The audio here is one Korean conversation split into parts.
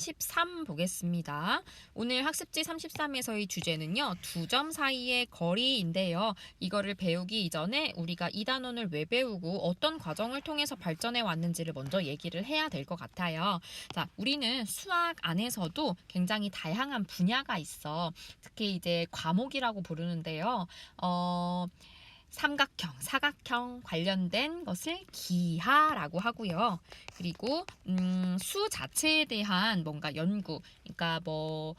33 보겠습니다. 오늘 학습지 33에서의 주제는요. 두 점 사이의 거리인데요. 이거를 배우기 이전에 우리가 이 단원을 왜 배우고 어떤 과정을 통해서 발전해 왔는지를 먼저 얘기를 해야 될 것 같아요. 자, 우리는 수학 안에서도 굉장히 다양한 분야가 있어. 특히 이제 과목이라고 부르는데요. 삼각형, 사각형 관련된 것을 기하라고 하고요. 그리고 수 자체에 대한 뭔가 연구, 그러니까 뭐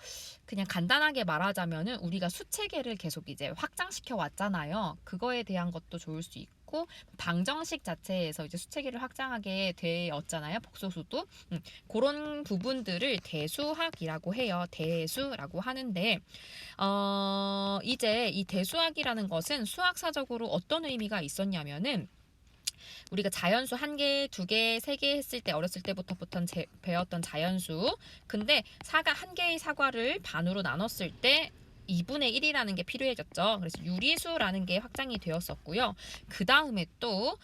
그냥 간단하게 말하자면은 우리가 수 체계를 계속 이제 확장시켜 왔잖아요. 그거에 대한 것도 좋을 수 있고 방정식 자체에서 이제 수 체계를 확장하게 되었잖아요. 복소수도 그런 부분들을 대수학이라고 해요. 대수라고 하는데 이제 이 대수학이라는 것은 수학사적으로 어떤 의미가 있었냐면은 우리가 자연수 1개, 2개, 3개 했을 때 어렸을 때부터 배웠던 자연수. 근데 1개의 사과를 반으로 나눴을 때 2분의 1이라는 게 필요해졌죠. 그래서 유리수라는 게 확장이 되었었고요. 그 다음에 또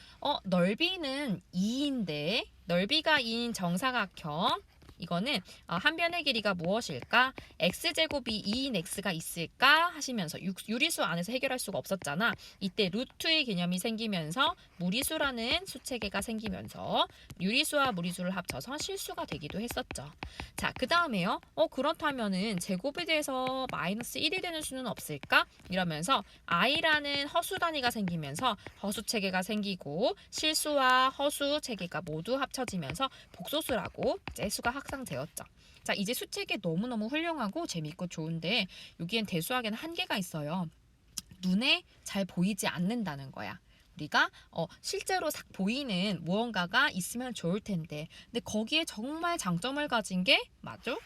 넓이는 2인데 넓이가 2인 정사각형. 이거는 한 변의 길이가 무엇일까? x제곱이 2인 x가 있을까? 하시면서 유리수 안에서 해결할 수가 없었잖아. 이때 루트의 개념이 생기면서 무리수라는 수체계가 생기면서 유리수와 무리수를 합쳐서 실수가 되기도 했었죠. 자, 그 다음에요. 그렇다면은 제곱에 대해서 마이너스 1이 되는 수는 없을까? 이러면서 i라는 허수 단위가 생기면서 허수 체계가 생기고 실수와 허수 체계가 모두 합쳐지면서 복소수라고 이제 수가 확장되었죠. 자, 이제 수체계 너무너무 훌륭하고 재밌고 좋은데 여기엔 대수학에는 한계가 있어요. 눈에 잘 보이지 않는다는 거야. 우리가 실제로 싹 보이는 무언가가 있으면 좋을 텐데 근데 거기에 정말 장점을 가진 게 맞죠?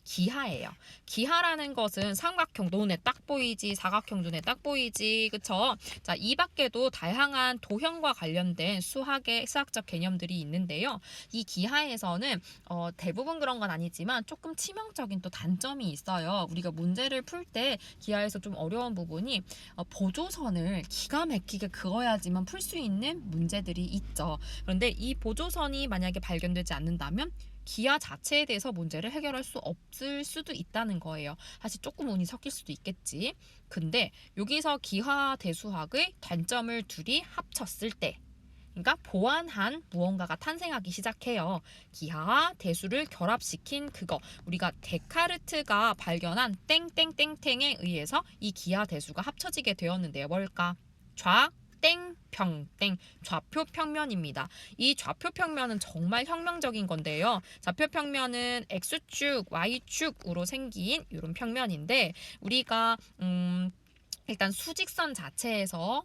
기하예요. 기하라는 것은 삼각형 눈에 딱 보이지, 사각형 눈에 딱 보이지, 그쵸? 자, 이 밖에도 다양한 도형과 관련된 수학적 개념들이 있는데요. 이 기하에서는 대부분 그런 건 아니지만 조금 치명적인 또 단점이 있어요. 우리가 문제를 풀 때 기하에서 좀 어려운 부분이 보조선을 기가 막히게 그어야지만 풀 수 있는 문제들이 있죠. 그런데 이 보조선이 만약에 발견되지 않는다면 기하 자체에 대해서 문제를 해결할 수 없을 수도 있다는 거예요. 사실 조금 운이 섞일 수도 있겠지. 근데 여기서 기하 대수학의 단점을 둘이 합쳤을 때 그러니까 보완한 무언가가 탄생하기 시작해요. 기하와 대수를 결합시킨 그거. 우리가 데카르트가 발견한 땡땡땡땡에 의해서 이 기하 대수가 합쳐지게 되었는데요. 뭘까? 땡, 평, 땡, 좌표 평면입니다. 이 좌표 평면은 정말 혁명적인 건데요. 좌표 평면은 X축, Y축으로 생긴 이런 평면인데 우리가 일단 수직선 자체에서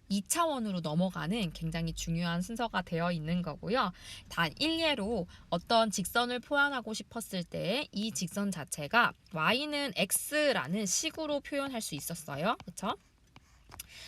2차원으로 넘어가는 굉장히 중요한 순서가 되어 있는 거고요. 단 일례로 어떤 직선을 표현하고 싶었을 때 이 직선 자체가 y는 x라는 식으로 표현할 수 있었어요. 그렇죠?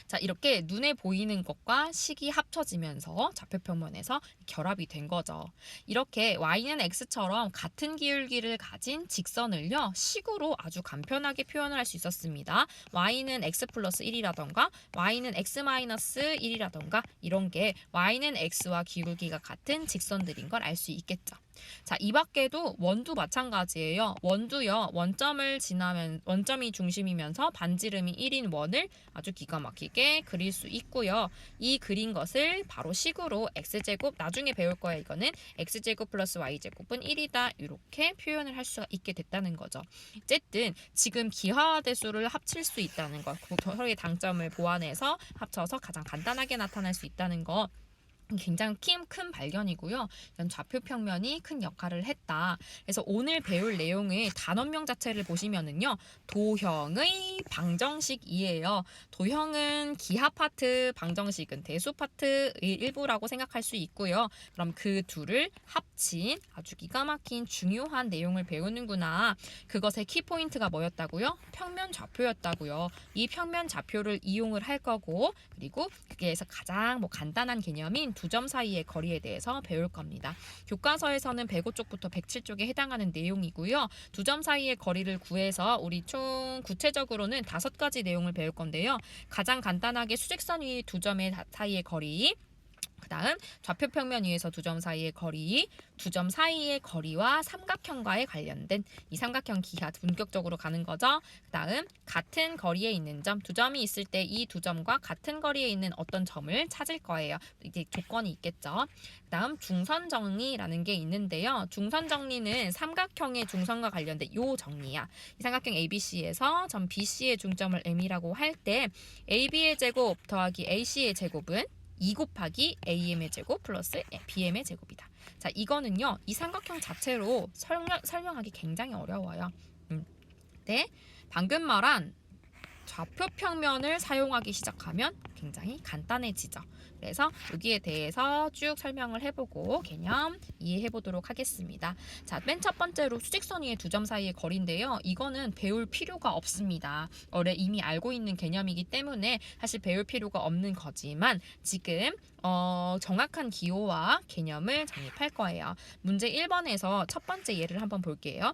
자, 이렇게 눈에 보이는 것과 식이 합쳐지면서 좌표평면에서 결합이 된 거죠. 이렇게 y는 x처럼 같은 기울기를 가진 직선을요, 식으로 아주 간편하게 표현을 할 수 있었습니다. y는 x 플러스 1이라던가 y는 x 마이너스 1이라던가 이런 게 y는 x와 기울기가 같은 직선들인 걸 알 수 있겠죠. 자, 이 밖에도 원도 마찬가지예요. 원도요, 원점이 중심이면서 반지름이 1인 원을 아주 기가 막히게 그릴 수 있고요. 이 그린 것을 바로 식으로 x제곱, 나중에 배울 거예요. 이거는 x제곱 플러스 y제곱은 1이다. 이렇게 표현을 할 수가 있게 됐다는 거죠. 어쨌든 지금 기하대수를 합칠 수 있다는 것, 서로의 장점을 보완해서 합쳐서 가장 간단하게 나타날 수 있다는 것, 굉장히 큰 발견이고요. 이런 좌표 평면이 큰 역할을 했다. 그래서 오늘 배울 내용의 단원명 자체를 보시면은요. 도형의 방정식이에요. 도형은 기하 파트, 방정식은 대수 파트의 일부라고 생각할 수 있고요. 그럼 그 둘을 합친 아주 기가 막힌 중요한 내용을 배우는구나. 그것의 키포인트가 뭐였다고요? 평면 좌표였다고요. 이 평면 좌표를 이용을 할 거고 그리고 그게에서 가장 간단한 개념인 두 점 사이의 거리에 대해서 배울 겁니다. 교과서에서는 105쪽부터 107쪽에 해당하는 내용이고요. 두 점 사이의 거리를 구해서 우리 총 구체적으로는 5가지 내용을 배울 건데요. 가장 간단하게 수직선 위 두 점의 사이의 거리, 그 다음 좌표 평면 위에서 두 점 사이의 거리, 두 점 사이의 거리와 삼각형과의 관련된 이 삼각형 기하 본격적으로 가는 거죠. 그 다음 같은 거리에 있는 점, 두 점이 있을 때 이 두 점과 같은 거리에 있는 어떤 점을 찾을 거예요. 이제 조건이 있겠죠. 그 다음 중선 정리라는 게 있는데요. 중선 정리는 삼각형의 중선과 관련된 요 정리야. 이 삼각형 ABC에서 점 BC의 중점을 M이라고 할 때 AB의 제곱 더하기 AC의 제곱은 2 곱하기 AM의 제곱 플러스 BM의 제곱이다. 자, 이거는요. 이 삼각형 자체로 설명하기 굉장히 어려워요. 네, 방금 말한 좌표 평면을 사용하기 시작하면 굉장히 간단해지죠. 그래서 여기에 대해서 쭉 설명을 해보고 개념 이해해 보도록 하겠습니다. 자, 맨 첫 번째로 수직선 위의 두 점 사이의 거리인데요. 이거는 배울 필요가 없습니다. 이미 알고 있는 개념이기 때문에 사실 배울 필요가 없는 거지만 지금 정확한 기호와 개념을 정립할 거예요. 문제 1번에서 첫 번째 예를 한번 볼게요.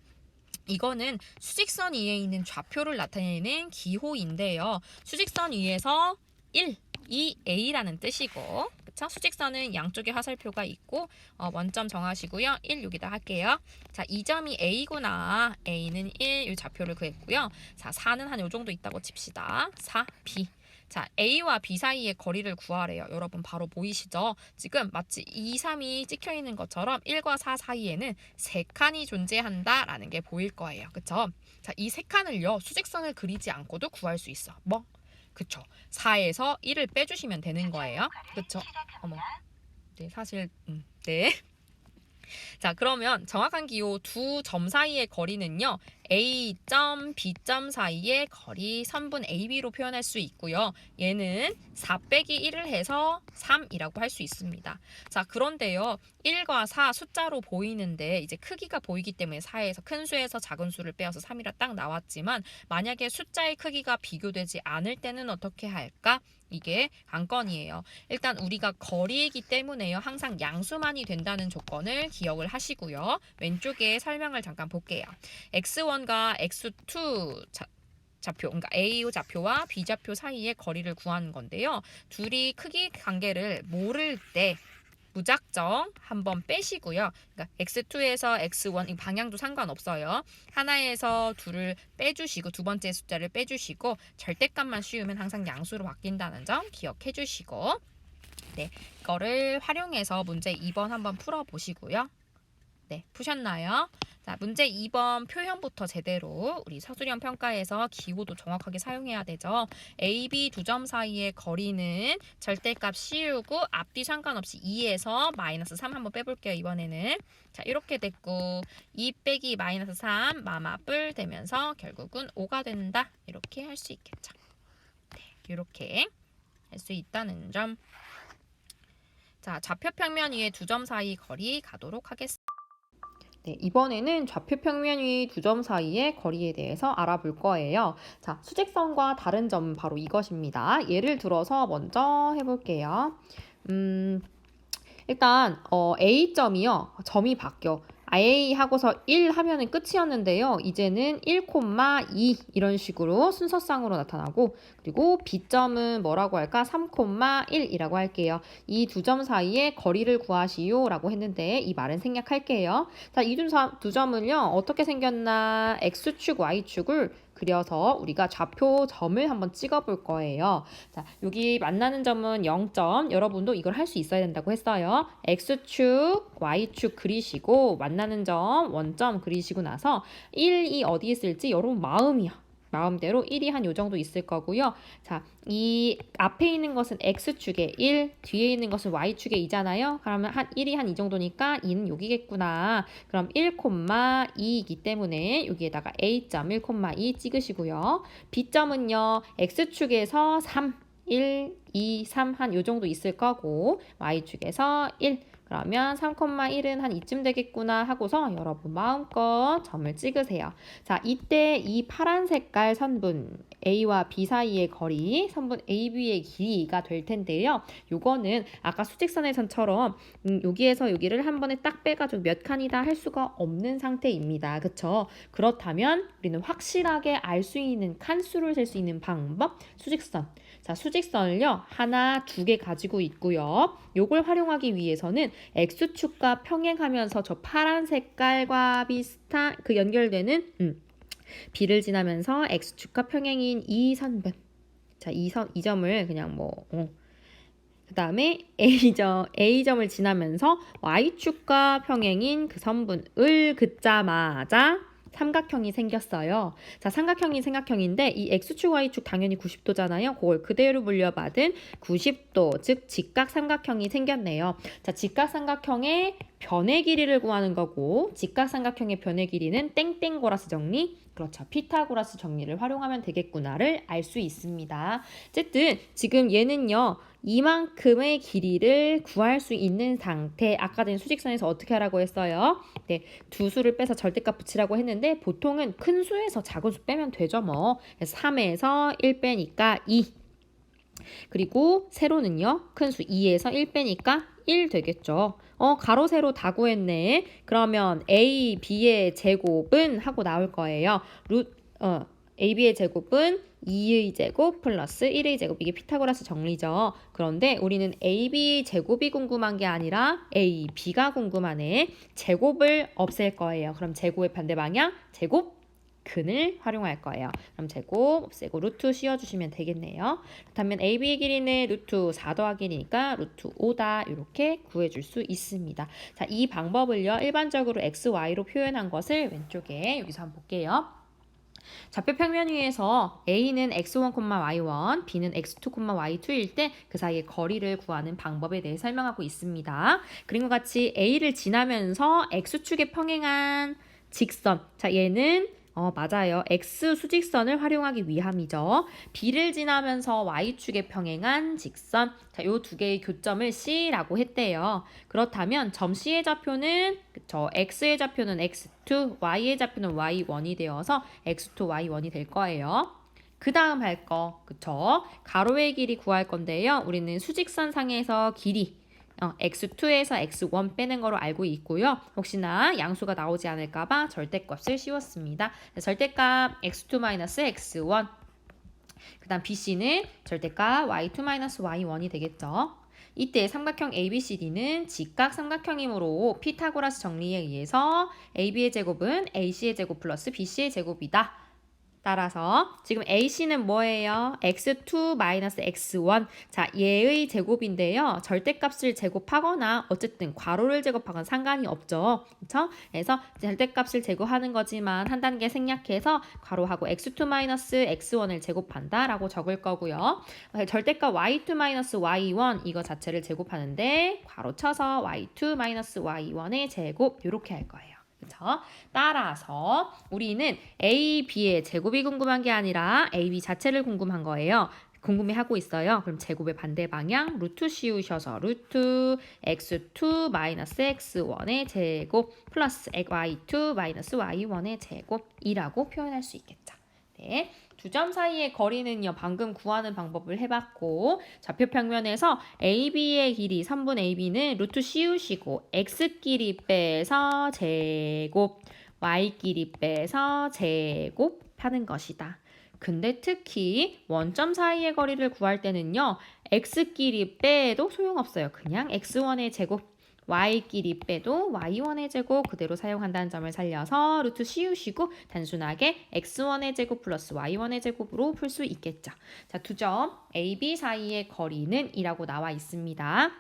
이거는 수직선 위에 있는 좌표를 나타내는 기호인데요. 수직선 위에서 1, 이 A라는 뜻이고, 그쵸? 수직선은 양쪽에 화살표가 있고, 원점 정하시고요. 1 여기다 할게요. 자, 이 점이 A구나. A는 1, 이 좌표를 구했고요. 자, 4는 한 요 정도 있다고 칩시다. 4, B. 자, A와 B 사이의 거리를 구하래요. 여러분 바로 보이시죠? 지금 마치 2, 3이 찍혀 있는 것처럼 1과 4 사이에는 3칸이 존재한다라는 게 보일 거예요. 그쵸? 자, 이 3칸을요. 수직선을 그리지 않고도 구할 수 있어. 뭐? 그쵸? 4에서 1을 빼주시면 되는 거예요. 그쵸? 어머. 네, 사실 네. 자, 그러면 정확한 기호 두 점 사이의 거리는요. A점, B점 사이의 거리 선분 AB로 표현할 수 있고요. 얘는 4 빼기 1을 해서 3이라고 할 수 있습니다. 자, 그런데요. 1과 4 숫자로 보이는데 이제 크기가 보이기 때문에 4에서 큰 수에서 작은 수를 빼어서 3이라 딱 나왔지만 만약에 숫자의 크기가 비교되지 않을 때는 어떻게 할까? 이게 관건이에요. 일단 우리가 거리이기 때문에요. 항상 양수만이 된다는 조건을 기억을 하시고요. 왼쪽에 설명을 잠깐 볼게요. x1과 x2 좌표, 그러니까 A 좌표와 B 좌표 사이의 거리를 구하는 건데요. 둘이 크기 관계를 모를 때 무작정 한번 빼시고요. 그러니까 x2에서 x1 이 방향도 상관없어요. 하나에서 둘을 빼주시고 두 번째 숫자를 빼주시고 절대값만 씌우면 항상 양수로 바뀐다는 점 기억해 주시고 네, 이거를 활용해서 문제 2번 한번 풀어보시고요. 네, 푸셨나요? 자, 문제 2번 표현부터 제대로 우리 서술형 평가에서 기호도 정확하게 사용해야 되죠. A, B 두 점 사이의 거리는 절대값 씌우고 앞뒤 상관없이 2에서 마이너스 3 한번 빼볼게요. 이번에는. 자, 이렇게 됐고 2 빼기 마이너스 3 마마뿔 되면서 결국은 5가 된다. 이렇게 할 수 있겠죠. 네, 이렇게 할 수 있다는 점. 자, 좌표 평면 위에 두 점 사이 거리 가도록 하겠습니다. 네, 이번에는 좌표 평면 위 두 점 사이의 거리에 대해서 알아볼 거예요. 자, 수직선과 다른 점은 바로 이것입니다. 예를 들어서 먼저 해볼게요. 일단 A점이요. 점이 바뀌어. A 하고서 1 하면은 끝이었는데요. 이제는 1,2 이런 식으로 순서상으로 나타나고 그리고 B점은 뭐라고 할까? 3,1이라고 할게요. 이 두 점 사이의 거리를 구하시오 라고 했는데 이 말은 생략할게요. 자, 이 두 점은요. 어떻게 생겼나? X축, Y축을 그려서 우리가 좌표 점을 한번 찍어볼 거예요. 자, 여기 만나는 점은 0점. 여러분도 이걸 할 수 있어야 된다고 했어요. X축, Y축 그리시고 만나는 점 원점 그리시고 나서 1이 어디 있을지 여러분 마음대로 1이 한 요 정도 있을 거고요. 자, 이 앞에 있는 것은 X축에 1, 뒤에 있는 것은 Y축에 2잖아요. 그러면 1이 한 이 정도니까 2는 여기겠구나. 그럼 1,2이기 때문에 여기에다가 A점 1,2 찍으시고요. B점은요. X축에서 3, 1, 2, 3 한 요 정도 있을 거고 Y축에서 1, 그 그러면 3,1은 한 이쯤 되겠구나 하고서 여러분 마음껏 점을 찍으세요. 자, 이때 이 파란 색깔 선분 A와 B 사이의 거리, 선분 AB의 길이가 될 텐데요. 요거는 아까 수직선에선처럼 여기에서 여기를 한 번에 딱 빼가지고 몇 칸이다 할 수가 없는 상태입니다. 그쵸? 그렇다면 우리는 확실하게 알 수 있는 칸수를 셀 수 있는 방법, 수직선. 자, 수직선을요, 하나, 두 개 가지고 있고요. 요걸 활용하기 위해서는 X축과 평행하면서 저 파란 색깔과 비슷한 그 연결되는 B를 지나면서 X축과 평행인 이 선분. 자, 이 점을 그냥 그 다음에 A점을 지나면서 Y축과 평행인 그 선분을 긋자마자 삼각형이 생겼어요. 자, 삼각형인데 이 X축, Y축 당연히 90도잖아요. 그걸 그대로 물려받은 90도, 즉 직각 삼각형이 생겼네요. 자, 직각 삼각형의 변의 길이를 구하는 거고 직각 삼각형의 변의 길이는 땡땡고라스 정리, 그렇죠. 피타고라스 정리를 활용하면 되겠구나를 알 수 있습니다. 어쨌든 지금 얘는요. 이만큼의 길이를 구할 수 있는 상태. 아까 전 수직선에서 어떻게 하라고 했어요? 네, 두 수를 빼서 절대값 붙이라고 했는데 보통은 큰 수에서 작은 수 빼면 되죠 뭐. 그래서 3에서 1 빼니까 2. 그리고 세로는요. 큰 수 2에서 1 빼니까 1 되겠죠. 가로 세로 다 구했네. 그러면 A, B의 제곱은 하고 나올 거예요. AB의 제곱은 2의 제곱 플러스 1의 제곱. 이게 피타고라스 정리죠. 그런데 우리는 AB 제곱이 궁금한 게 아니라 AB가 궁금하네. 제곱을 없앨 거예요. 그럼 제곱의 반대 방향 제곱 근을 활용할 거예요. 그럼 제곱 없애고 루트 씌워주시면 되겠네요. 그렇다면 AB의 길이는 루트 4 더하기 1이니까 루트 5다. 이렇게 구해줄 수 있습니다. 자, 이 방법을요. 일반적으로 X, Y로 표현한 것을 왼쪽에 여기서 한번 볼게요. 좌표 평면 위에서 A는 x1, y1, B는 x2, y2일 때 그 사이의 거리를 구하는 방법에 대해 설명하고 있습니다. 그림과 같이 A를 지나면서 x축에 평행한 직선. 자, 얘는 맞아요. X 수직선을 활용하기 위함이죠. B를 지나면서 Y축에 평행한 직선. 자, 요 두 개의 교점을 C라고 했대요. 그렇다면 점 C의 좌표는 그쵸. X의 좌표는 X2, Y의 좌표는 Y1이 되어서 X2, Y1이 될 거예요. 그 다음 할 거, 그쵸? 가로의 길이 구할 건데요. 우리는 수직선 상에서 길이 x2에서 x1 빼는 거로 알고 있고요. 혹시나 양수가 나오지 않을까봐 절대값을 씌웠습니다. 절대값 x2-x1 그 다음 BC는 절대값 y2-y1이 되겠죠. 이때 삼각형 ABCD는 직각 삼각형이므로 피타고라스 정리에 의해서 AB의 제곱은 AC의 제곱 플러스 BC의 제곱이다. 따라서 지금 AC는 뭐예요? x2-x1. 자, 얘의 제곱인데요. 절대값을 제곱하거나 어쨌든 괄호를 제곱하거나 상관이 없죠. 그렇죠? 그래서 절대값을 제곱하는 거지만 한 단계 생략해서 괄호하고 x2-x1을 제곱한다라고 적을 거고요. 절대값 y2-y1 이거 자체를 제곱하는데 괄호 쳐서 y2-y1의 제곱 이렇게 할 거예요. 그쵸? 따라서 우리는 A, B의 제곱이 궁금한 게 아니라 A, B 자체를 궁금한 거예요. 궁금해하고 있어요. 그럼 제곱의 반대 방향 루트 씌우셔서 루트 x2-x1의 제곱 플러스 y2-y1의 제곱이라고 표현할 수 있겠죠. 네. 두 점 사이의 거리는요. 방금 구하는 방법을 해봤고 좌표 평면에서 AB의 길이 선분 AB는 루트 씌우시고 X끼리 빼서 제곱 Y끼리 빼서 제곱 하는 것이다. 근데 특히 원점 사이의 거리를 구할 때는요. X끼리 빼도 소용없어요. 그냥 X1의 제곱 Y끼리 빼도 Y1의 제곱 그대로 사용한다는 점을 살려서 루트 씌우시고 단순하게 X1의 제곱 플러스 Y1의 제곱으로 풀 수 있겠죠. 자, 두 점 AB 사이의 거리는 이라고 나와 있습니다.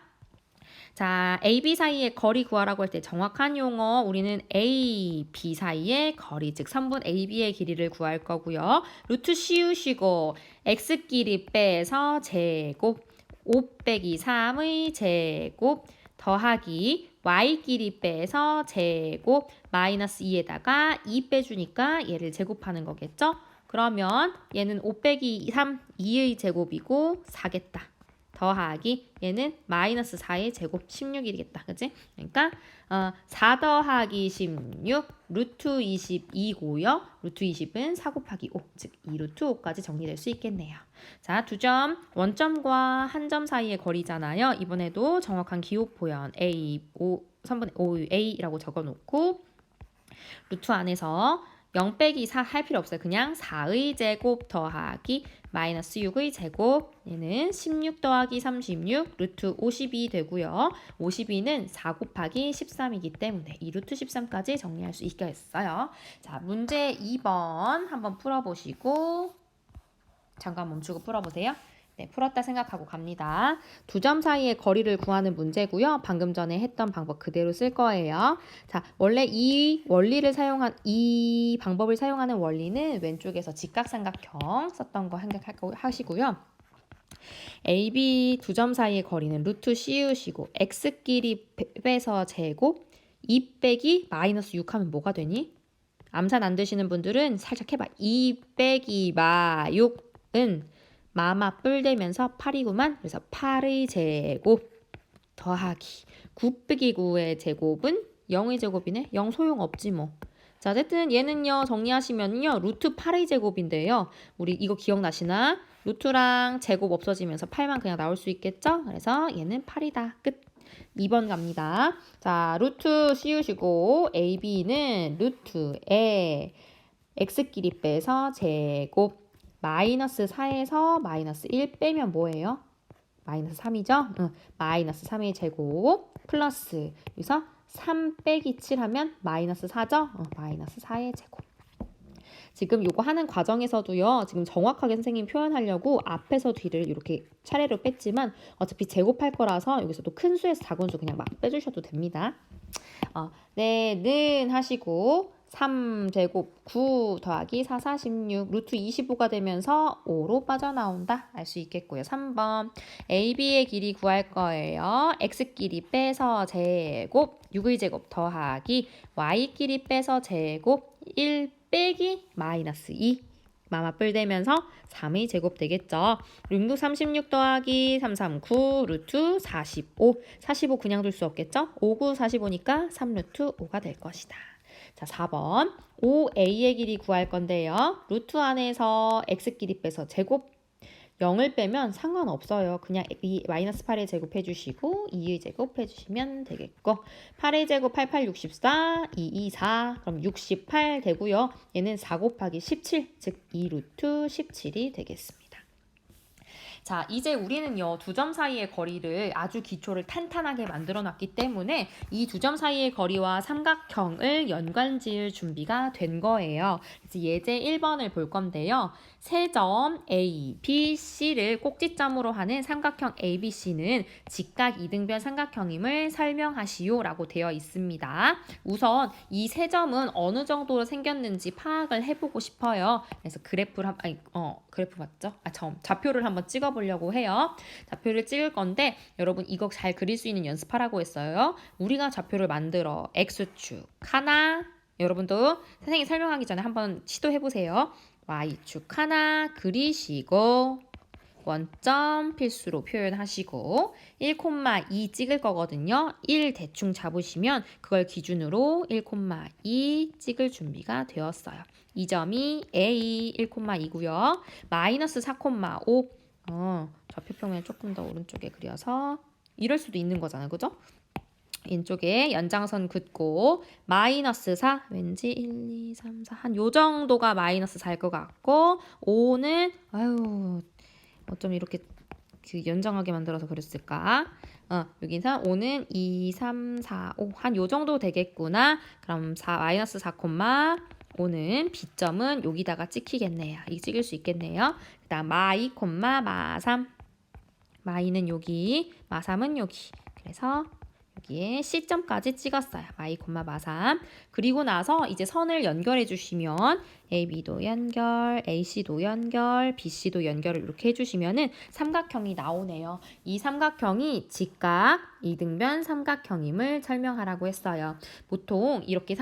자, AB 사이의 거리 구하라고 할 때 정확한 용어 우리는 A, B 사이의 거리 즉 선분 AB의 길이를 구할 거고요. 루트 씌우시고 X끼리 빼서 제곱 5 빼기 3의 제곱 더하기 Y끼리 빼서 제곱 마이너스 2에다가 2 빼주니까 얘를 제곱하는 거겠죠? 그러면 얘는 5 빼기 3, 2의 제곱이고 4겠다. 더하기 얘는 마이너스 4의 제곱 16이겠다. 그치? 그러니까 4 더하기 16 루트 22고요. 루트 20은 4 곱하기 5, 즉 2 루트 5까지 정리될 수 있겠네요. 자, 2점 원점과 한 점 사이의 거리잖아요. 이번에도 정확한 기호 표현 A, 3분의 5 A라고 적어놓고 루트 안에서 0 빼기 4 할 필요 없어요. 그냥 4의 제곱 더하기 마이너스 6의 제곱, 얘는 16 더하기 36 루트 52 되고요. 52는 4 곱하기 13이기 때문에 2 루트 13까지 정리할 수 있겠어요. 자, 문제 2번 한번 풀어보시고 잠깐 멈추고 풀어보세요. 네, 풀었다 생각하고 갑니다. 두 점 사이의 거리를 구하는 문제고요. 방금 전에 했던 방법 그대로 쓸 거예요. 자, 원래 이 방법을 사용하는 원리는 왼쪽에서 직각삼각형 썼던 거 생각하시고요. A, B 두 점 사이의 거리는 루트 씌우시고 x끼리 빼서 제곱 2 빼기 마이너스 6 하면 뭐가 되니? 암산 안 되시는 분들은 살짝 해봐. 2 빼기 마 6은 마마 뿔 되면서 8이구만. 그래서 8의 제곱 더하기 9 빼기 9의 제곱은 0의 제곱이네. 0 소용없지 뭐. 자, 어쨌든 얘는요 정리하시면요 루트 8의 제곱인데요. 우리 이거 기억나시나? 루트랑 제곱 없어지면서 8만 그냥 나올 수 있겠죠? 그래서 얘는 8이다. 끝. 2번 갑니다. 자, 루트 씌우시고 A, B는 루트에 x끼리 빼서 제곱 마이너스 4에서 마이너스 1 빼면 뭐예요? 마이너스 3이죠? 마이너스 3의 제곱 플러스 여기서 3 빼기 7 하면 마이너스 4죠? 마이너스 4의 제곱. 지금 요거 하는 과정에서도요. 지금 정확하게 선생님 표현하려고 앞에서 뒤를 이렇게 차례로 뺐지만 어차피 제곱할 거라서 여기서도 큰 수에서 작은 수 그냥 막 빼주셔도 됩니다. 네, 는 하시고 3제곱 9 더하기 4, 46 루트 25가 되면서 5로 빠져나온다. 알 수 있겠고요. 3번 AB의 길이 구할 거예요. X끼리 빼서 제곱 6의 제곱 더하기 Y끼리 빼서 제곱 1 빼기 마이너스 2 마마뿔 되면서 3의 제곱 되겠죠. 6, 36 더하기 3, 3, 9 루트 45 45 그냥 둘 수 없겠죠. 5, 9, 45니까 3 루트 5가 될 것이다. 자, 4번 5a의 길이 구할 건데요. 루트 안에서 x끼리 빼서 제곱 0을 빼면 상관없어요. 그냥 마이너스 8의 제곱 해주시고 2의 제곱 해주시면 되겠고 8의 제곱 8, 8, 64, 2, 2, 4 그럼 68 되고요. 얘는 4 곱하기 17 즉 2 루트 17이 되겠습니다. 자, 이제 우리는요 두 점 사이의 거리를 아주 기초를 탄탄하게 만들어 놨기 때문에 이 두 점 사이의 거리와 삼각형을 연관 지을 준비가 된 거예요. 그래서 예제 1번을 볼 건데요. 세 점 A, B, C를 꼭지점으로 하는 삼각형 ABC는 직각 이등변 삼각형임을 설명하시오 라고 되어 있습니다. 우선 이 세 점은 어느 정도로 생겼는지 파악을 해보고 싶어요. 그래서 그래프 맞죠? 좌표를 한번 찍어보려고 해요. 좌표를 찍을 건데 여러분 이거 잘 그릴 수 있는 연습하라고 했어요. 우리가 좌표를 만들어 X축 하나 여러분도 선생님이 설명하기 전에 한번 시도해보세요. Y축 하나 그리시고 원점 필수로 표현하시고 1,2 찍을 거거든요. 1 대충 잡으시면 그걸 기준으로 1,2 찍을 준비가 되었어요. 이 점이 A 1,2고요. 마이너스 4,5 좌표평면 조금 더 오른쪽에 그려서 이럴 수도 있는 거잖아요. 그죠? 왼쪽에 연장선 긋고 마이너스 4 왠지 1, 2, 3, 4 한 요 정도가 마이너스 4일 것 같고 5는 어쩜 이렇게 연장하게 만들어서 그렸을까? 여기서 5는 2, 3, 4, 5 한 요 정도 되겠구나. 그럼 마이너스 4,5는 B점은 여기다가 찍히겠네요. 이 찍을 수 있겠네요. 그 다음 마2, 마3 마이는 여기 마3은 여기 그래서 여기에 C점까지 찍었어요. 마이, 마3 그리고 나서 이제 선을 연결해 주시면 AB도 연결, AC도 연결, BC도 연결을 이렇게 해주시면은 삼각형이 나오네요. 이 삼각형이 직각 이등변 삼각형임을 설명하라고 했어요. 보통 이렇게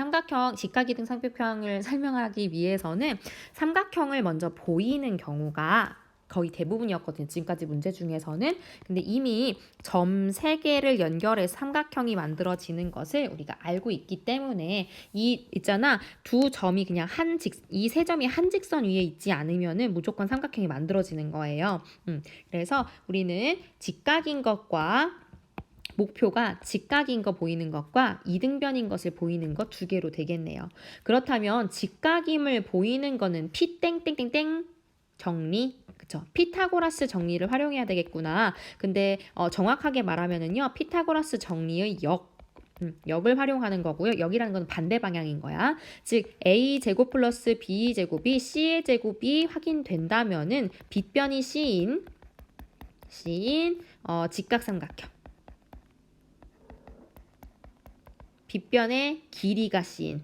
직각 이등 삼각형을 설명하기 위해서는 삼각형을 먼저 보이는 경우가 거의 대부분이었거든요. 지금까지 문제 중에서는. 근데 이미 점 3개를 연결해서 삼각형이 만들어지는 것을 우리가 알고 있기 때문에 이 있잖아. 두 점이 그냥 이 세 점이 한 직선 위에 있지 않으면은 무조건 삼각형이 만들어지는 거예요. 그래서 우리는 직각인 것과 목표가 직각인 거 보이는 것과 이등변인 것을 보이는 것 두 개로 되겠네요. 그렇다면 직각임을 보이는 거는 P 땡땡땡땡 정리, 그쵸? 피타고라스 정리를 활용해야 되겠구나. 근데 정확하게 말하면은요, 피타고라스 정리의 역을 활용하는 거고요. 역이라는 건 반대 방향인 거야. 즉 a 제곱 플러스 b 제곱이 c의 제곱이 확인된다면은 빗변이 c인 직각삼각형. 빗변의 길이가 c인.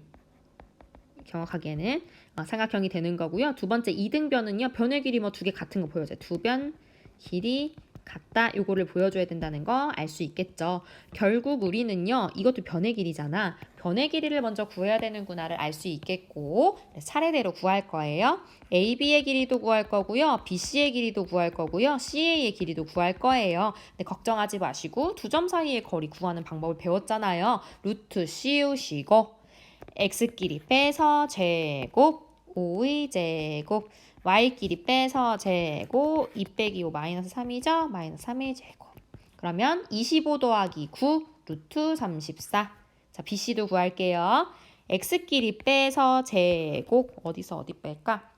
정확하게는 삼각형이 되는 거고요. 두 번째 이등변은요. 변의 길이 뭐 두 개 같은 거 보여줘요. 두 변 길이 같다. 요거를 보여줘야 된다는 거 알 수 있겠죠. 결국 우리는요. 이것도 변의 길이잖아. 변의 길이를 먼저 구해야 되는구나를 알 수 있겠고 차례대로 구할 거예요. AB의 길이도 구할 거고요. BC의 길이도 구할 거고요. CA의 길이도 구할 거예요. 근데 걱정하지 마시고 두 점 사이의 거리 구하는 방법을 배웠잖아요. 루트 씌우시고 x끼리 빼서 제곱 5의 제곱 y끼리 빼서 제곱 2 빼기 5 마이너스 3이죠. 마이너스 3의 제곱. 그러면 25 더하기 9 루트 34. 자, BC도 구할게요. x끼리 빼서 제곱 어디서 어디 뺄까?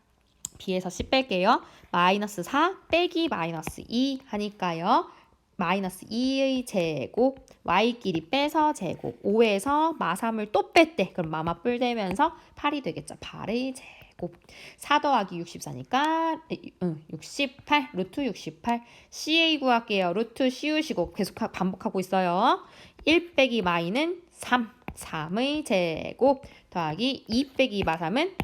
B에서 C 뺄게요. 마이너스 4 빼기 마이너스 2 하니까요. 마이너스 2의 제곱 y끼리 빼서 제곱 5에서 마3을 또 뺐대. 그럼 마마 뿔 되면서 8이 되겠죠. 8의 제곱 4 더하기 64니까 68 루트 68 CA 구할게요. 루트 씌우시고 계속 반복하고 있어요. 1 빼기 마이는 3의 제곱 더하기 2 빼기 마3은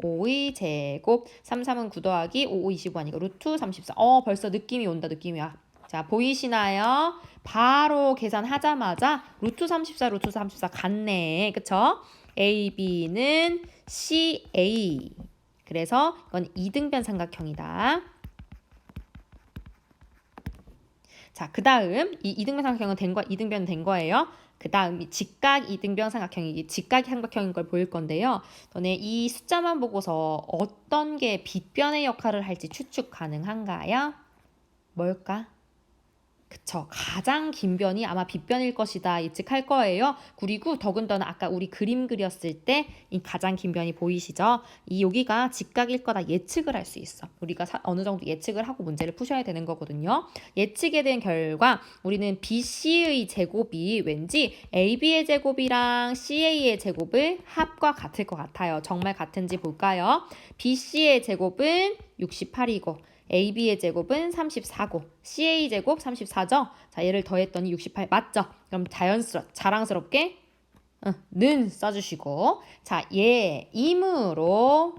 5의 제곱 3은 9 더하기 5, 25 하니까 루트 34. 벌써 느낌이 온다. 느낌이 와. 자, 보이시나요? 바로 계산하자마자 루트 34, 루트 34 같네. 그쵸? AB는 CA. 그래서 이건 이등변 삼각형이다. 자, 그 다음 이 이등변 삼각형은 이등변은 된 거예요. 그 다음 직각 이등변 삼각형이 직각 삼각형인 걸 보일 건데요. 너네 이 숫자만 보고서 어떤 게 빗변의 역할을 할지 추측 가능한가요? 뭘까? 그쵸. 가장 긴 변이 아마 빗변일 것이다 예측할 거예요. 그리고 더군다나 아까 우리 그림 그렸을 때 이 가장 긴 변이 보이시죠? 이 여기가 직각일 거다 예측을 할 수 있어. 우리가 어느 정도 예측을 하고 문제를 푸셔야 되는 거거든요. 예측에 대한 결과 우리는 BC의 제곱이 왠지 AB의 제곱이랑 CA의 제곱을 합과 같을 것 같아요. 정말 같은지 볼까요? BC의 제곱은 68이고 AB의 제곱은 34고 CA 제곱 34죠? 자, 얘를 더했더니 68 맞죠? 그럼 자랑스럽게 는 써주시고 자, 얘 임으로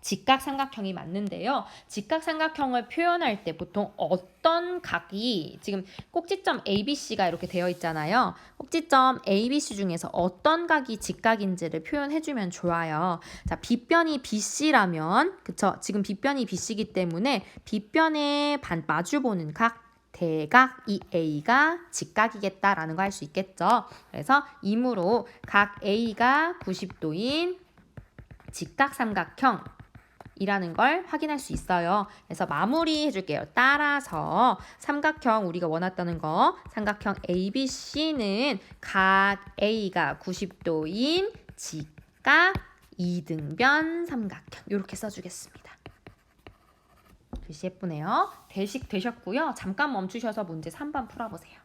직각삼각형이 맞는데요. 직각삼각형을 표현할 때 보통 어떤 각이 지금 꼭지점 ABC가 이렇게 되어 있잖아요. 꼭지점 ABC 중에서 어떤 각이 직각인지를 표현해주면 좋아요. 자, 빗변이 BC라면 그쵸? 지금 빗변이 BC이기 때문에 빗변에 마주보는 각 대각 이 A가 직각이겠다라는 거 할 수 있겠죠. 그래서 임으로 각 A가 90도인 직각삼각형 이라는 걸 확인할 수 있어요. 그래서 마무리 해줄게요. 따라서 삼각형 우리가 원했다는 거 삼각형 ABC는 각 A가 90도인 직각 이등변 삼각형 이렇게 써주겠습니다. 글씨 예쁘네요. 되셨고요. 잠깐 멈추셔서 문제 3번 풀어보세요.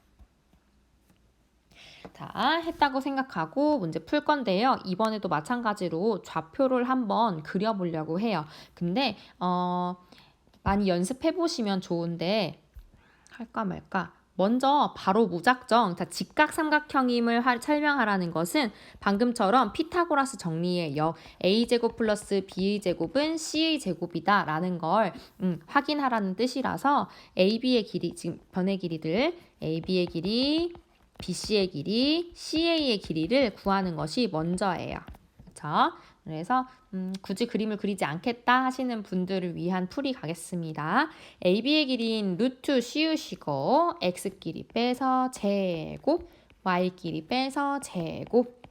자, 했다고 생각하고 문제 풀 건데요. 이번에도 마찬가지로 좌표를 한번 그려보려고 해요. 근데 많이 연습해 보시면 좋은데 할까 말까. 먼저 바로 무작정 직각삼각형임을 설명하라는 것은 방금처럼 피타고라스 정리의 역 A제곱 플러스 B제곱은 C제곱이다 라는 걸 확인하라는 뜻이라서 AB의 길이, 지금 변의 길이들 AB의 길이 BC의 길이, CA의 길이를 구하는 것이 먼저예요. 그쵸? 그래서 굳이 그림을 그리지 않겠다 하시는 분들을 위한 풀이 가겠습니다. AB의 길이인 루트 씌우시고 X끼리 빼서 제곱, Y끼리 빼서 제곱.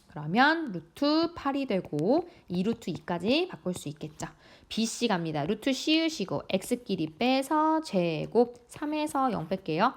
그러면 루트 8이 되고 2루트 2까지 바꿀 수 있겠죠. BC 갑니다. 루트 씌우시고 X끼리 빼서 제곱, 3에서 0 뺄게요.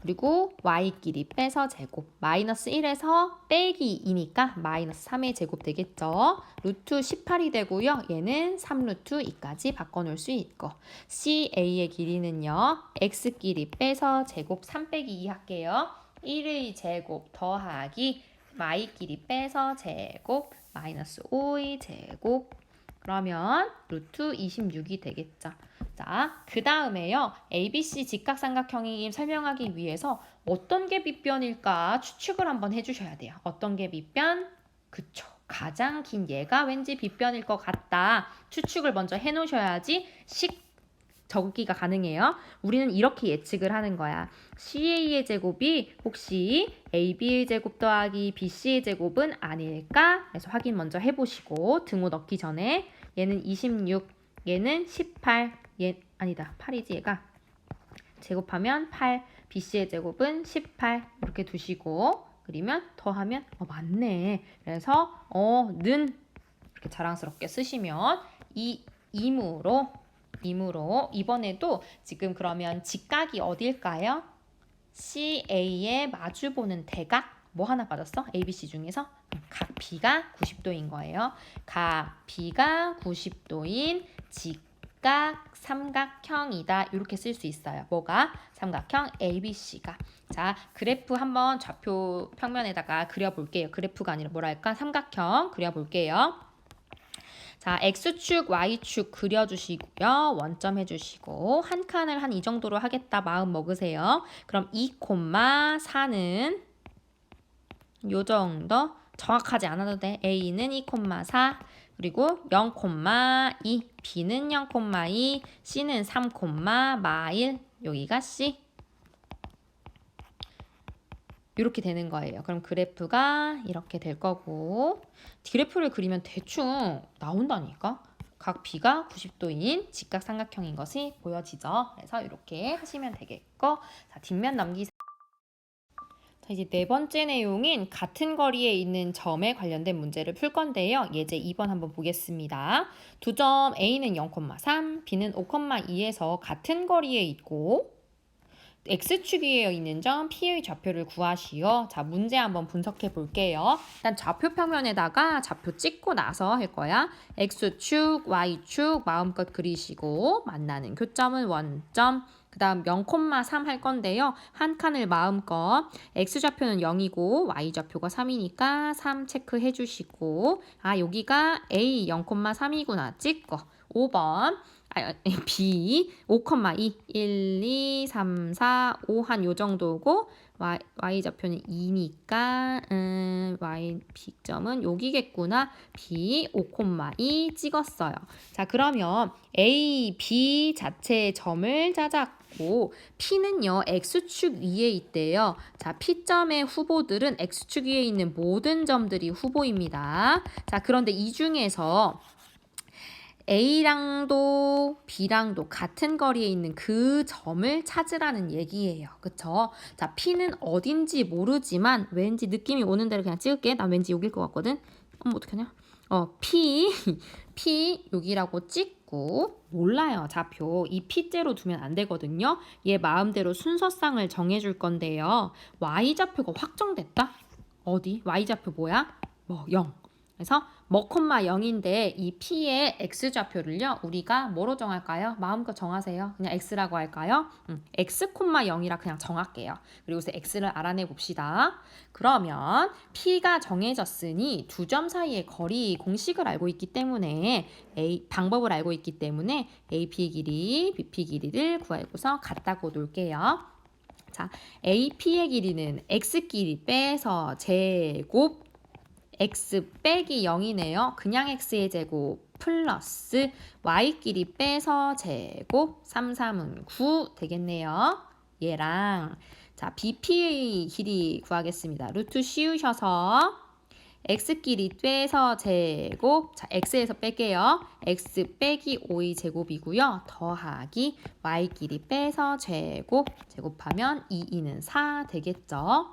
그리고 Y끼리 빼서 제곱, 마이너스 1에서 빼기 2니까 마이너스 3의 제곱 되겠죠. 루트 18이 되고요. 얘는 3루트 2까지 바꿔놓을 수 있고, CA의 길이는요. X끼리 빼서 제곱 3 빼기 2 할게요. 1의 제곱 더하기 Y끼리 빼서 제곱 마이너스 5의 제곱, 그러면 루트 26이 되겠죠. 자, 그 다음에요. ABC 직각삼각형이 설명하기 위해서 어떤 게 빗변일까 추측을 한번 해주셔야 돼요. 어떤 게 빗변? 그쵸. 가장 긴 얘가 왠지 빗변일 것 같다. 추측을 먼저 해놓으셔야지 적기가 가능해요. 우리는 이렇게 예측을 하는 거야. CA의 제곱이 혹시 AB의 제곱 더하기 BC의 제곱은 아닐까? 그래서 확인 먼저 해보시고 등호 넣기 전에 얘는 26, 얘는 18, 아니다 8이지 얘가. 제곱하면 8, BC의 제곱은 18 이렇게 두시고 그리면 더하면 맞네. 그래서 는 이렇게 자랑스럽게 쓰시면 임으로 이번에도 지금 그러면 직각이 어딜까요? CA에 마주보는 대각 뭐 하나 빠졌어? ABC 중에서 각 B가 90도인 거예요. 각 B가 90도인 직각 삼각형이다. 이렇게 쓸 수 있어요. 뭐가? 삼각형 ABC가. 자, 그래프 한번 좌표 평면에다가 그려볼게요. 그래프가 아니라 뭐랄까? 삼각형 그려볼게요. 자, X축, Y축 그려주시고요. 원점 해주시고 한 칸을 한 이 정도로 하겠다 마음 먹으세요. 그럼 2,4는 요 정도 정확하지 않아도 돼. A는 2,4 그리고 0,2 B는 0,2 C는 3,1 여기가 C 이렇게 되는 거예요. 그럼 그래프가 이렇게 될 거고 그래프를 그리면 대충 나온다니까. 각 B가 90도인 직각삼각형인 것이 보여지죠. 그래서 이렇게 하시면 되겠고 자, 뒷면 넘기세요. 자, 이제 네 번째 내용인 같은 거리에 있는 점에 관련된 문제를 풀 건데요. 예제 2번 한번 보겠습니다. 두 점 A는 0,3, B는 5,2에서 같은 거리에 있고 X축 위에 있는 점 P의 좌표를 구하시오. 자, 문제 한번 분석해 볼게요. 일단 좌표 평면에다가 좌표 찍고 나서 할 거야. X축, Y축 마음껏 그리시고 만나는 교점은 원점. 그 다음 0,3 할 건데요. 한 칸을 마음껏 X좌표는 0이고 Y좌표가 3이니까 3 체크해 주시고 여기가 A 0,3이구나 찍고 5번 B 5,2 1, 2, 3, 4, 5 한 요 정도고 Y좌표는 2니까 Y B점은 여기겠구나. B 5,2 찍었어요. 자, 그러면 A, B 자체의 점을 찾았고 P는요 X축 위에 있대요. 자, P점의 후보들은 X축 위에 있는 모든 점들이 후보입니다. 자, 그런데 이 중에서 A랑도 B랑도 같은 거리에 있는 그 점을 찾으라는 얘기예요. 그쵸? 자, P는 어딘지 모르지만 왠지 느낌이 오는 대로 그냥 찍을게. 나 왠지 여길 것 같거든. 어떡하냐? P 여기라고 찍고 몰라요. 좌표. 이 P째로 두면 안 되거든요. 얘 마음대로 순서상을 정해줄 건데요. Y좌표가 확정됐다? 어디? Y좌표 뭐야? 0. 그래서 0,0인데 이 P의 X좌표를요. 우리가 뭐로 정할까요? 마음껏 정하세요. 그냥 X라고 할까요? X,0이라 그냥 정할게요. 그리고 X를 알아내 봅시다. 그러면 P가 정해졌으니 두 점 사이의 거리 공식을 알고 있기 때문에 방법을 알고 있기 때문에 AP 길이, BP 길이를 구하고서 같다고 놓을게요. 자, AP의 길이는 X 길이 빼서 제곱 x 빼기 0이네요. 그냥 x의 제곱 플러스 y끼리 빼서 제곱 3, 3은 9 되겠네요. 얘랑 자 BP의 길이 구하겠습니다. 루트 씌우셔서 x끼리 빼서 제곱, 자 x에서 뺄게요. x 빼기 5의 제곱이고요. 더하기 y끼리 빼서 제곱, 제곱하면 2는 4 되겠죠.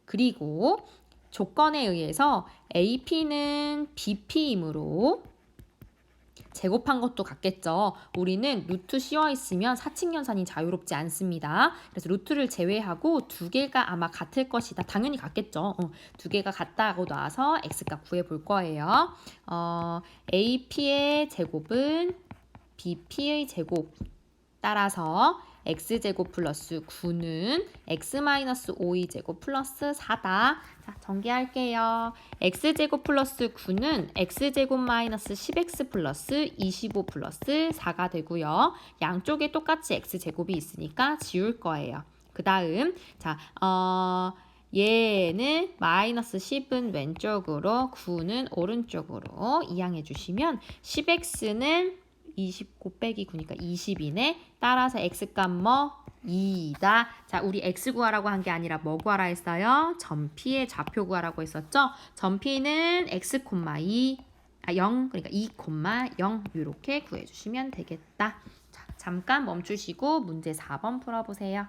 그리고 조건에 의해서 AP는 BP이므로 제곱한 것도 같겠죠. 우리는 루트 씌워 있으면 사칙연산이 자유롭지 않습니다. 그래서 루트를 제외하고 두 개가 아마 같을 것이다. 당연히 같겠죠. 두 개가 같다고 나와서 x값 구해볼 거예요. AP의 제곱은 BP의 제곱 따라서 x제곱 플러스 9는 x-5의 제곱 플러스 4다. 자, 전개할게요. x제곱 플러스 9는 x제곱 마이너스 10x 플러스 25 플러스 4가 되고요. 양쪽에 똑같이 x제곱이 있으니까 지울 거예요. 그 다음 자, 얘는 마이너스 10은 왼쪽으로 9는 오른쪽으로 이항해 주시면 10x는 20 곱빼기 9니까 20이네. 따라서 x값 뭐? 2다. 자, 우리 x 구하라고 한 게 아니라 뭐 구하라 했어요? 점 P의 좌표 구하라고 했었죠? 점 P는 x, 0, 그러니까 2, 0 이렇게 구해주시면 되겠다. 자, 잠깐 멈추시고 문제 4번 풀어보세요.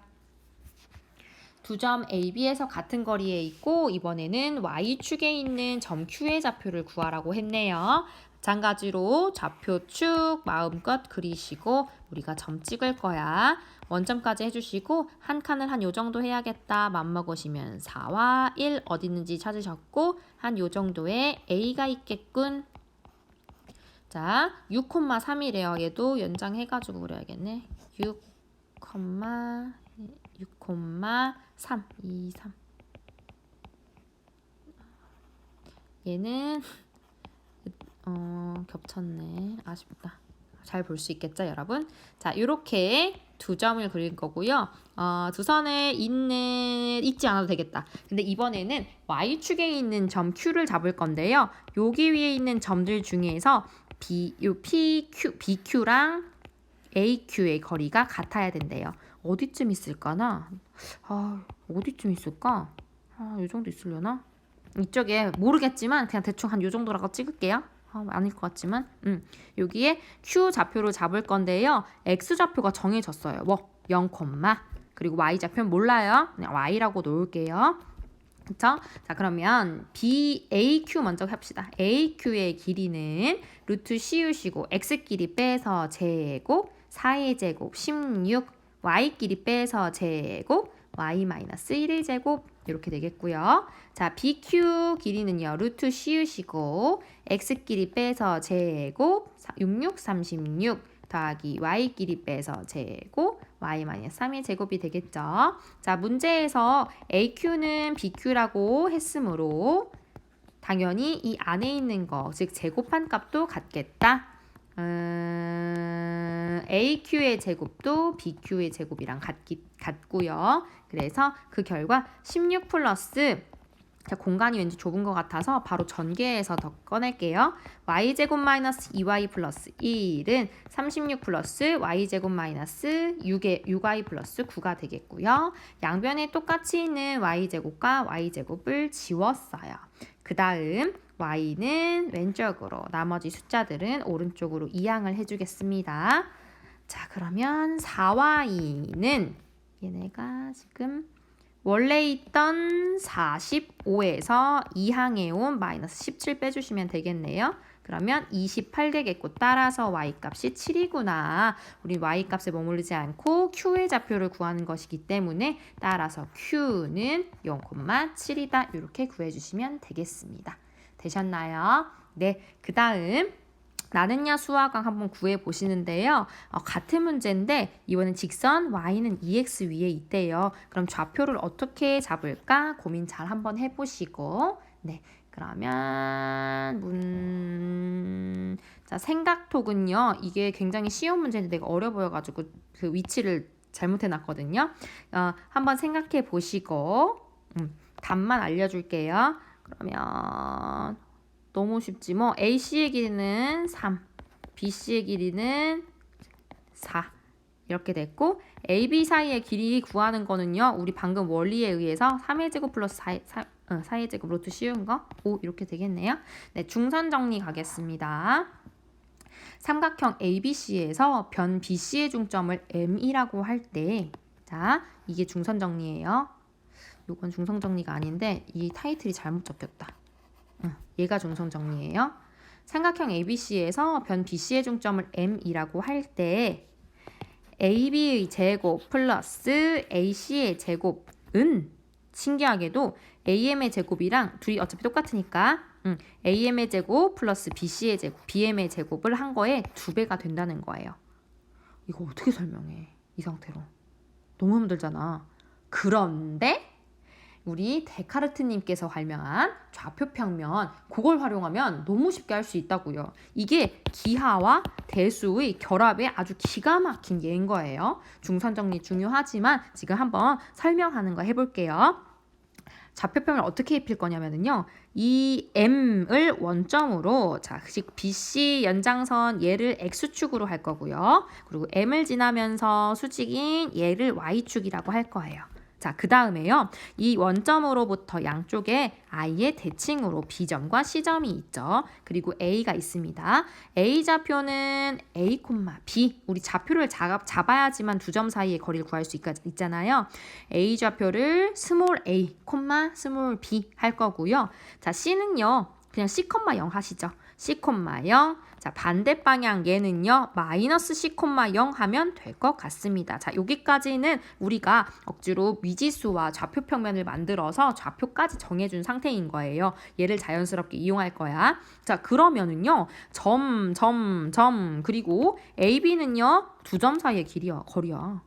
두 점 AB에서 같은 거리에 있고 이번에는 Y축에 있는 점 Q의 좌표를 구하라고 했네요. 마찬가지로 좌표축 마음껏 그리시고 우리가 점 찍을 거야. 원점까지 해주시고 한 칸을 한 요 정도 해야겠다. 맘먹으시면 4와 1 어디 있는지 찾으셨고 한 요 정도에 A가 있겠군. 자, 6,3이래요. 얘도 연장해가지고 그려야겠네. 6,3, 2, 3. 얘는 겹쳤네. 아쉽다. 잘 볼 수 있겠죠, 여러분? 자, 이렇게 두 점을 그릴 거고요. 두 선에 있지 않아도 되겠다. 근데 이번에는 Y축에 있는 점 Q를 잡을 건데요. 여기 위에 있는 점들 중에서 BQ랑 AQ의 거리가 같아야 된대요. 어디쯤 있을까나? 어디쯤 있을까? 이 정도 있으려나? 이쪽에 모르겠지만 그냥 대충 한 요 정도라고 찍을게요. 아닐 것 같지만 여기에 Q 좌표를 잡을 건데요. X 좌표가 정해졌어요. 0, 그리고 Y 좌표는 몰라요. 그냥 Y라고 놓을게요. 그쵸? 자, 그러면 AQ 먼저 합시다. AQ의 길이는 루트 씌우시고 X끼리 빼서 제곱 4의 제곱 16 Y끼리 빼서 제곱 Y-1의 제곱 이렇게 되겠고요. 자, BQ 길이는요. 루트 씌우시고 X끼리 빼서 제곱 66, 36 더하기 Y끼리 빼서 제곱 Y-3의 제곱이 되겠죠. 자, 문제에서 AQ는 BQ라고 했으므로 당연히 이 안에 있는 거, 즉 제곱한 값도 같겠다. AQ의 제곱도 BQ의 제곱이랑 같고요. 그래서 그 결과 16 플러스 공간이 왠지 좁은 것 같아서 바로 전개해서 더 꺼낼게요. y제곱 마이너스 2y 플러스 1은 36 플러스 y제곱 마이너스 6y 플러스 9가 되겠고요. 양변에 똑같이 있는 y제곱과 y제곱을 지웠어요. 그 다음 y는 왼쪽으로, 나머지 숫자들은 오른쪽으로 이항을 해주겠습니다. 자, 그러면 4y는 얘네가 지금 원래 있던 45에서 이항해온 마이너스 17 빼주시면 되겠네요. 그러면 28 되겠고 따라서 y값이 7이구나. 우리 y값에 머무르지 않고 q의 좌표를 구하는 것이기 때문에 따라서 q는 0,7이다. 이렇게 구해주시면 되겠습니다. 되셨나요? 네, 그 다음 나는야 수학왕 한번 구해보시는데요. 같은 문제인데 이번엔 직선 y는 2x 위에 있대요. 그럼 좌표를 어떻게 잡을까 고민 잘 한번 해보시고 네, 그러면 자, 생각톡은요. 이게 굉장히 쉬운 문제인데 내가 어려 보여가지고 그 위치를 잘못해놨거든요. 한번 생각해 보시고 답만 알려줄게요. 그러면 너무 쉽지 뭐. AC의 길이는 3, BC의 길이는 4 이렇게 됐고 AB 사이의 길이 구하는 거는요. 우리 방금 원리에 의해서 3의 제곱 플러스 사이의 제곱 루트 씌운 거 5 이렇게 되겠네요. 네, 중선 정리 가겠습니다. 삼각형 ABC에서 변 BC의 중점을 M이라고 할 때, 자, 이게 중선 정리예요. 이건 중선 정리가 아닌데 이 타이틀이 잘못 적혔다. 얘가 중선 정리예요. 삼각형 ABC에서 변 BC의 중점을 M이라고 할 때 AB의 제곱 플러스 AC의 제곱은 신기하게도 AM의 제곱이랑 둘이 어차피 똑같으니까 AM의 제곱 플러스 BC의 제곱, BM의 제곱을 한 거에 2배가 된다는 거예요. 이거 어떻게 설명해? 이 상태로. 너무 힘들잖아. 그런데 우리 데카르트님께서 발명한 좌표평면, 그걸 활용하면 너무 쉽게 할 수 있다고요. 이게 기하와 대수의 결합에 아주 기가 막힌 예인 거예요. 중선 정리 중요하지만 지금 한번 설명하는 거 해볼게요. 좌표평을 어떻게 입힐 거냐면요. 이 M을 원점으로, 자, 즉 BC 연장선 얘를 X축으로 할 거고요. 그리고 M을 지나면서 수직인 얘를 Y축이라고 할 거예요. 자, 그 다음에요. 이 원점으로부터 양쪽에 I의 대칭으로 B점과 C점이 있죠. 그리고 A가 있습니다. A 좌표는 A, B. 우리 좌표를 잡아야지만 두 점 사이의 거리를 구할 수 있잖아요. A 좌표를 스몰 a, 스몰 b 할 거고요. 자, C는요. 그냥 C,0 하시죠. C,0. 자, 반대 방향 얘는요. 마이너스 C,0 하면 될 것 같습니다. 자, 여기까지는 우리가 억지로 미지수와 좌표평면을 만들어서 좌표까지 정해준 상태인 거예요. 얘를 자연스럽게 이용할 거야. 자, 그러면은요. 점, 그리고 AB는요. 두 점 사이의 거리야.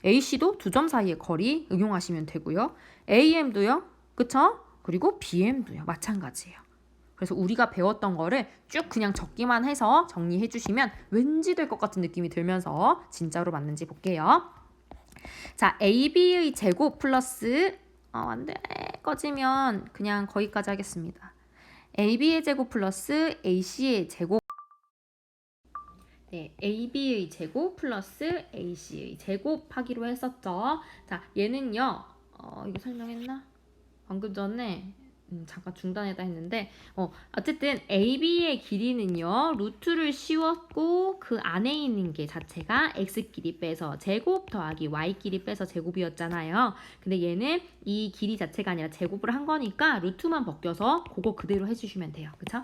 AC도 두 점 사이의 거리 응용하시면 되고요. AM도요. 그쵸? 그리고 BM도요. 마찬가지예요. 그래서 우리가 배웠던 거를 쭉 그냥 적기만 해서 정리해 주시면 왠지 될 것 같은 느낌이 들면서 진짜로 맞는지 볼게요. 자, AB의 제곱 플러스 안 돼. 꺼지면 그냥 거기까지 하겠습니다. AB의 제곱 플러스 AC의 제곱. 네, AB의 제곱 플러스 AC의 제곱 하기로 했었죠. 자, 얘는요. 이거 설명했나? 방금 전에 잠깐 중단했다 했는데 어쨌든 AB의 길이는요. 루트를 씌웠고 그 안에 있는 게 자체가 X끼리 빼서 제곱 더하기 Y끼리 빼서 제곱이었잖아요. 근데 얘는 이 길이 자체가 아니라 제곱을 한 거니까 루트만 벗겨서 그거 그대로 해주시면 돼요. 그쵸?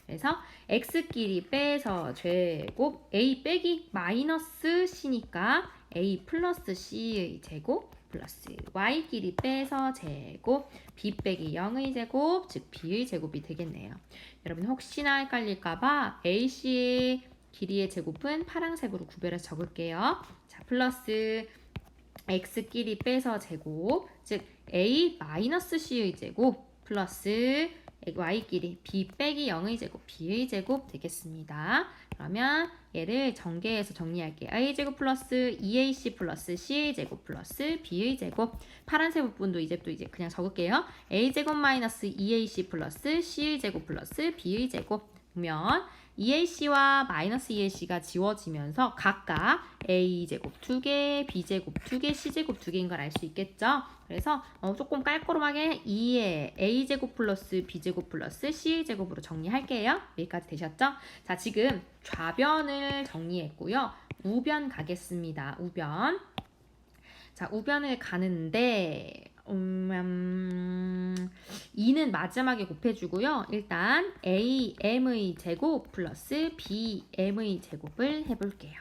그래서 X끼리 빼서 제곱 A 빼기 마이너스 C니까 A 플러스 C의 제곱 플러스 Y끼리 빼서 제곱 B 빼기 0의 제곱 즉 B의 제곱이 되겠네요. 여러분 혹시나 헷갈릴까봐 AC의 길이의 제곱은 파란색으로 구별해서 적을게요. 자, 플러스 X끼리 빼서 제곱 즉 A 마이너스 C의 제곱 플러스 Y끼리 B 빼기 0의 제곱 B의 제곱 되겠습니다. 그러면 얘를 전개해서 정리할게요. A제곱 플러스 2AC 플러스 C의 제곱 플러스 B의 제곱. 파란색 부분도 이제 그냥 적을게요. A제곱 마이너스 2AC 플러스 C의 제곱 플러스 B의 제곱. 보면 2AC와 마이너스 2AC가 지워지면서 각각 A제곱 2개, B제곱 2개, C제곱 2개인 걸 알 수 있겠죠? 그래서 조금 깔끔하게 2의 A제곱 플러스 B제곱 플러스 C제곱으로 정리할게요. 여기까지 되셨죠? 자, 지금 좌변을 정리했고요. 우변 가겠습니다. 우변. 자, 우변을 가는데 2는 마지막에 곱해주고요. 일단 AM의 제곱 플러스 BM의 제곱을 해볼게요.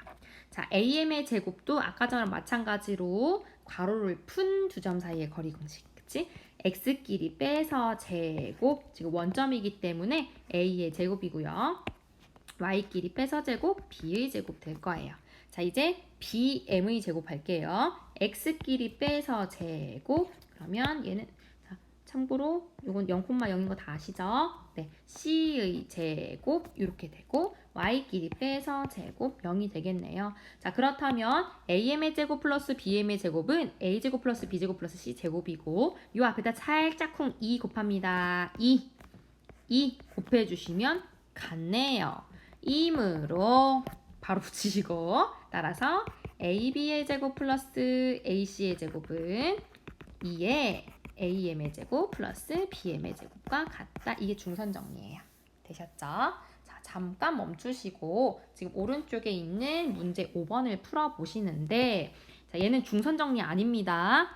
자, AM의 제곱도 아까 전랑 마찬가지로 괄호를 푼 두 점 사이의 거리 공식. 그치? X끼리 빼서 제곱, 지금 원점이기 때문에 A의 제곱이고요. Y끼리 빼서 제곱, B의 제곱 될 거예요. 자, 이제 BM의 제곱 할게요. X끼리 빼서 제곱, 그러면 얘는 자, 참고로 이건 0,0인 거 다 아시죠? 네, C의 제곱 이렇게 되고 Y끼리 빼서 제곱 0이 되겠네요. 자, 그렇다면 AM의 제곱 플러스 BM의 제곱은 A제곱 플러스 B제곱 플러스 C제곱이고 이 앞에다 살짝 쿵 2 곱합니다. 2 곱해주시면 같네요. 이므로 바로 붙이시고 따라서 AB의 제곱 플러스 AC의 제곱은 2에 AM의 제곱 플러스 BM의 제곱과 같다. 이게 중선 정리예요. 되셨죠? 자, 잠깐 멈추시고 지금 오른쪽에 있는 문제 5번을 풀어보시는데 자, 얘는 중선 정리 아닙니다.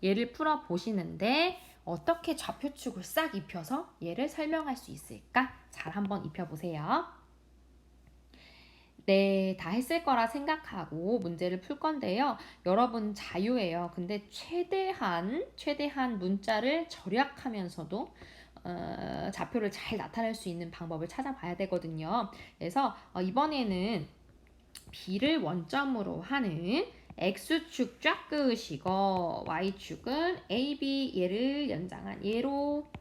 얘를 풀어보시는데 어떻게 좌표축을 싹 입혀서 얘를 설명할 수 있을까? 잘 한번 입혀보세요. 네, 다 했을 거라 생각하고 문제를 풀 건데요. 여러분 자유예요. 근데 최대한 문자를 절약하면서도 좌표를 잘 나타낼 수 있는 방법을 찾아봐야 되거든요. 그래서 이번에는 B를 원점으로 하는 X축 쫙 그으시고 Y축은 AB 얘를 연장한 얘로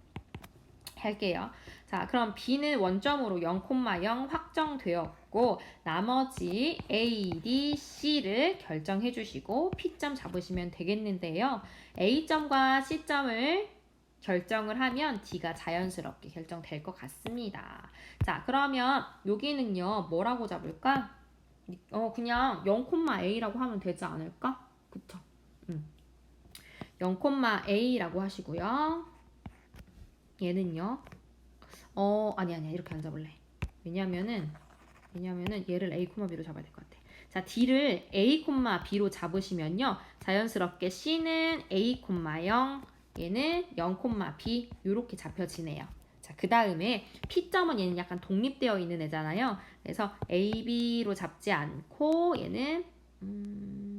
할게요. 자, 그럼 B는 원점으로 0,0 확정되었고 나머지 A, D, C를 결정해 주시고 P점 잡으시면 되겠는데요. A점과 C점을 결정을 하면 D가 자연스럽게 결정될 것 같습니다. 자, 그러면 여기는요. 뭐라고 잡을까? 그냥 0,A라고 하면 되지 않을까? 그쵸? 0,A라고 하시고요. 얘는요. 아니야. 이렇게 안 잡을래. 왜냐면은 얘를 A, B로 잡아야 될 것 같아. 자, D를 A, B로 잡으시면요. 자연스럽게 C는 A, 0, 얘는 0, B 이렇게 잡혀지네요. 자, 그 다음에 P점은 얘는 약간 독립되어 있는 애잖아요. 그래서 A, B로 잡지 않고 얘는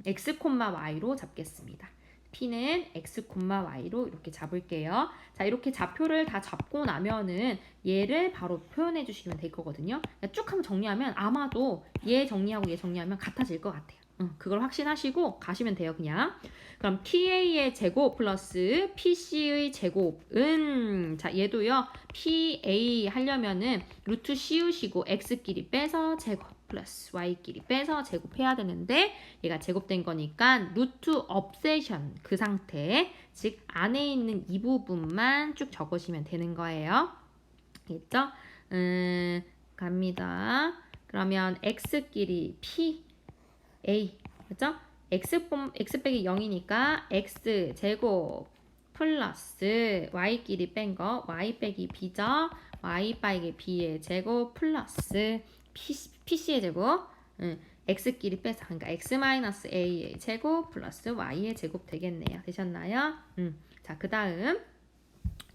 X, Y로 잡겠습니다. P는 X, Y로 이렇게 잡을게요. 자, 이렇게 좌표를 다 잡고 나면은 얘를 바로 표현해 주시면 될 거거든요. 쭉 한번 정리하면 아마도 얘 정리하고 얘 정리하면 같아질 것 같아요. 그걸 확신하시고 가시면 돼요, 그냥. 그럼 PA의 제곱 플러스 PC의 제곱은 자, 얘도요. PA 하려면은 루트 씌우시고 X끼리 빼서 제곱 플러스 Y끼리 빼서 제곱해야 되는데 얘가 제곱된 거니까 루트 업세션 그 상태 즉 안에 있는 이 부분만 쭉 적으시면 되는 거예요. 알겠죠? 갑니다. 그러면 X끼리 P A 그죠? X 빼기 0이니까 X 제곱 플러스 Y끼리 뺀 거 Y 빼기 B죠? Y 빼기 B의 제곱 플러스 PC의 제곱 X끼리 빼서 그러니까 X-A의 제곱 플러스 Y의 제곱 되겠네요. 되셨나요? 자, 그 다음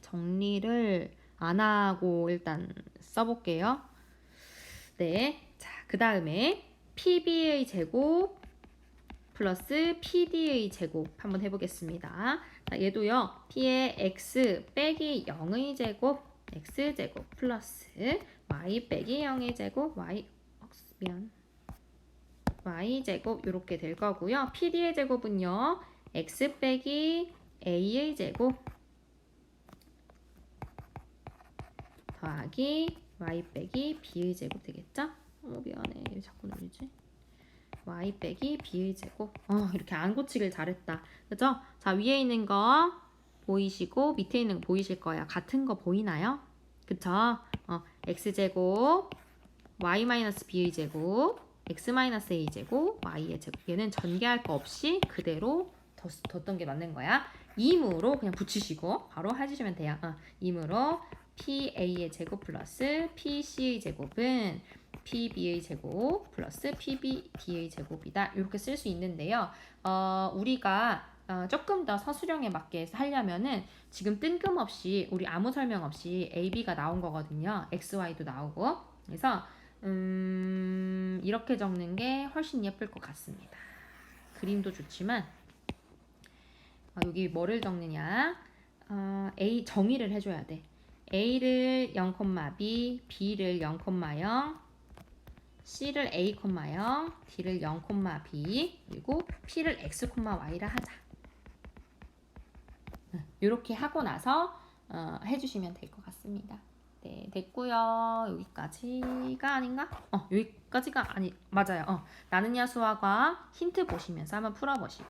정리를 안 하고 일단 써볼게요. 네, 자, 그 다음에 PB의 제곱 플러스 PD의 제곱 한번 해보겠습니다. 자, 얘도요. P의 X 빼기 0의 제곱 X제곱 플러스 Y 빼기 0의 제곱 Y제곱 이렇게 될 거고요. PD의 제곱은요. X 빼기 A의 제곱 더하기 Y 빼기 B의 제곱 되겠죠? 미안해. 왜 자꾸 누르지? Y 빼기 B의 제곱. 이렇게 안 고치길 잘했다. 그죠? 자, 위에 있는 거 보이시고 밑에 있는 거 보이실 거예요. 같은 거 보이나요? 그쵸? X제곱 Y-B의 제곱 X-A 제곱 Y의 제곱. 얘는 전개할 거 없이 그대로 뒀던 게 맞는 거야. 임으로 그냥 붙이시고 바로 해주시면 돼요. 임으로 PA의 제곱 플러스 PC의 제곱은 PB의 제곱 플러스 PBD의 제곱이다. 이렇게 쓸 수 있는데요. 우리가 조금 더 서술형에 맞게 하려면은 지금 뜬금없이 우리 아무 설명 없이 AB가 나온 거거든요. XY도 나오고. 그래서 이렇게 적는 게 훨씬 예쁠 것 같습니다. 그림도 좋지만 여기 뭐를 적느냐? A 정의를 해줘야 돼. A를 0,B, B를 0,0, C를 A, 0, D를 0,B, 그리고 P를 X, Y라 하자. 이렇게 하고 나서 해주시면 될 것 같습니다. 네, 됐고요. 여기까지가 아닌가? 여기까지가 아니 맞아요. 나는 야수화과 힌트 보시면서 한번 풀어보시고